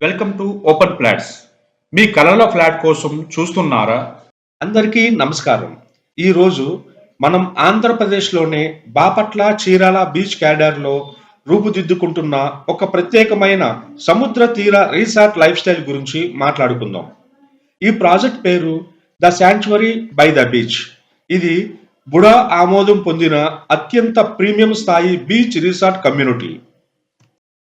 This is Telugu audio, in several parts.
Welcome to open flats. మీ కలల ఫ్లాట్ కోసం చూస్తున్నారా? అందరికీ నమస్కారం. ఈరోజు మనం ఆంధ్రప్రదేశ్లోని బాపట్ల చీరాల బీచ్ క్యాడర్లో రూపుదిద్దుకుంటున్న ఒక ప్రత్యేకమైన సముద్ర తీర రీసార్ట్ లైఫ్ స్టైల్ గురించి మాట్లాడుకుందాం. ఈ ప్రాజెక్ట్ పేరు the sanctuary by the beach. ఇది బుడా ఆమోదం పొందిన అత్యంత ప్రీమియం స్థాయి బీచ్ రిసార్ట్ కమ్యూనిటీ.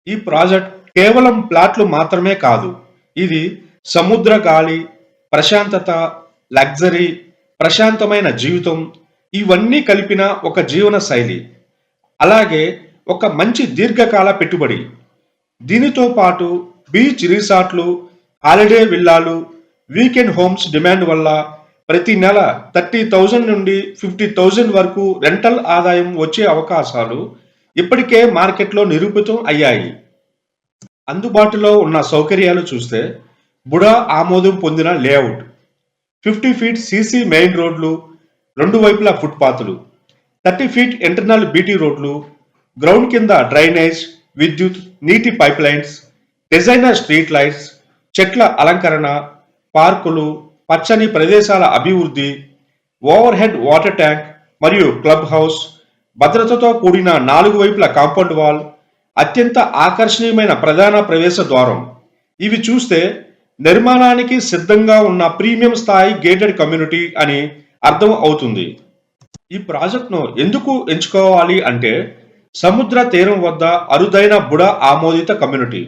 ఈ ప్రాజెక్ట్ కేవలం ప్లాట్లు మాత్రమే కాదు, ఇది సముద్ర గాలి, ప్రశాంతత, లగ్జరీ, ప్రశాంతమైన జీవితం ఇవన్నీ కలిపిన ఒక జీవన శైలి. అలాగే ఒక మంచి దీర్ఘకాల పెట్టుబడి. దీనితో పాటు బీచ్ రిసార్ట్లు, హాలిడే విల్లాలు, వీకెండ్ హోమ్స్ డిమాండ్ వల్ల ప్రతి నెల 30,000 నుండి 50,000 వరకు రెంటల్ ఆదాయం వచ్చే అవకాశాలు ఇప్పటికే మార్కెట్లో నిరూపితం అయ్యాయి. అందుబాటులో ఉన్న సౌకర్యాలు చూస్తే బుడా ఆమోదం పొందిన లేఅవుట్, 50 ఫీట్ సీసీ మెయిన్ రోడ్లు, 2 వైపులా ఫుట్పాత్లు, 30 ఫీట్ ఇంటర్నల్ బీటీ రోడ్లు, గ్రౌండ్ కింద డ్రైనేజ్, విద్యుత్, నీటి pipe lines, designer street lights, చెట్ల అలంకరణ, పార్కులు, పచ్చని ప్రదేశాల అభివృద్ధి, ఓవర్ హెడ్ వాటర్ ట్యాంక్ మరియు క్లబ్ హౌస్, భద్రతతో కూడిన 4 వైపుల కాంపౌండ్ వాల్, అత్యంత ఆకర్షణీయమైన ప్రధాన ప్రవేశ ద్వారం. ఇవి చూస్తే నిర్మాణానికి సిద్ధంగా ఉన్న ప్రీమియం స్థాయి గేటెడ్ కమ్యూనిటీ అని అర్థం అవుతుంది. ఈ ప్రాజెక్ట్ను ఎందుకు ఎంచుకోవాలి అంటే, సముద్ర తీరం వద్ద అరుదైన బుడా ఆమోదిత కమ్యూనిటీ,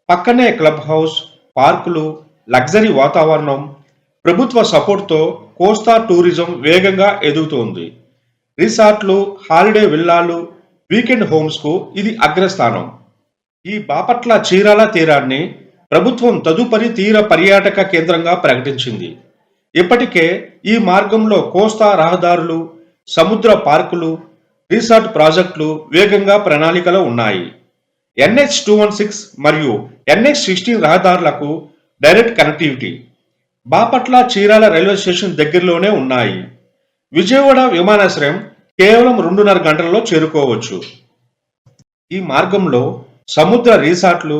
పక్కనే క్లబ్ హౌస్, పార్కులు, లగ్జరీ వాతావరణం, ప్రభుత్వ సపోర్ట్తో కోస్తా టూరిజం వేగంగా ఎదుగుతోంది. రిసార్ట్లు, హాలిడే విల్లాలు, వీకెండ్ హోమ్స్కు ఇది అగ్రస్థానం. ఈ బాపట్ల చీరాల తీరాన్ని ప్రభుత్వం తదుపరి తీర పర్యాటక కేంద్రంగా ప్రకటించింది. ఇప్పటికే ఈ మార్గంలో కోస్తా రహదారులు, సముద్ర పార్కులు, రిసార్ట్ ప్రాజెక్టులు వేగంగా ప్రణాళికలో ఉన్నాయి. NH216 మరియు NH16 రహదారులకు direct connectivity Bapatla Chirala railway station దగ్గరలోనే ఉన్నాయి. విజయవాడ విమానాశ్రయం కేవలం 2.5 గంటల్లో చేరుకోవచ్చు. ఈ మార్గంలో సముద్ర రిసార్ట్లు,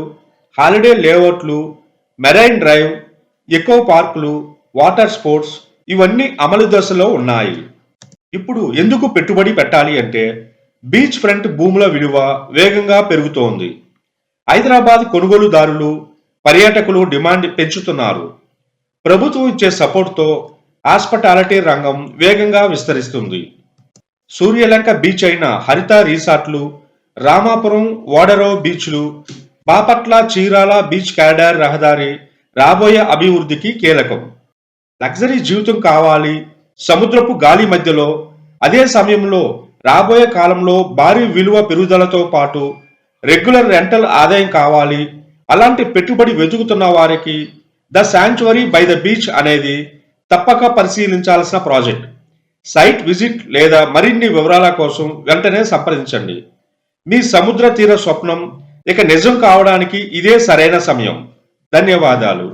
హాలిడే లేఅవుట్లు, మెరైన్ డ్రైవ్, ఎకో పార్కులు, వాటర్ స్పోర్ట్స్ ఇవన్నీ అమలు దశలో ఉన్నాయి. ఇప్పుడు ఎందుకు పెట్టుబడి పెట్టాలి అంటే, బీచ్ ఫ్రంట్ భూముల విలువ వేగంగా పెరుగుతోంది. హైదరాబాద్ కొనుగోలుదారులు, పర్యాటకులు డిమాండ్ పెంచుతున్నారు. ప్రభుత్వం ఇచ్చే సపోర్ట్తో హాస్పిటాలిటీ రంగం వేగంగా విస్తరిస్తుంది. సూర్యలంక బీచ్ అయిన హరిత రిసార్ట్లు, రామాపురం ఓడరో బీచ్లు, బాపట్ల చీరాల బీచ్ కారిడార్ రహదారి రాబోయే అభివృద్ధికి కీలకం. లగ్జరీ జీవితం కావాలి సముద్రపు గాలి మధ్యలో, అదే సమయంలో రాబోయే కాలంలో భారీ విలువ పెరుగుదలతో పాటు రెగ్యులర్ రెంటల్ ఆదాయం కావాలి. అలాంటి పెట్టుబడి వెతుకుతున్న వారికి the sanctuary by the beach అనేది తప్పక పరిశీలించాల్సిన ప్రాజెక్ట్. సైట్ విజిట్ లేదా మరిన్ని వివరాల కోసం వెంటనే సంప్రదించండి. మీ సముద్ర తీర స్వప్నం ఇక నిజం కావడానికి ఇదే సరైన సమయం. ధన్యవాదాలు.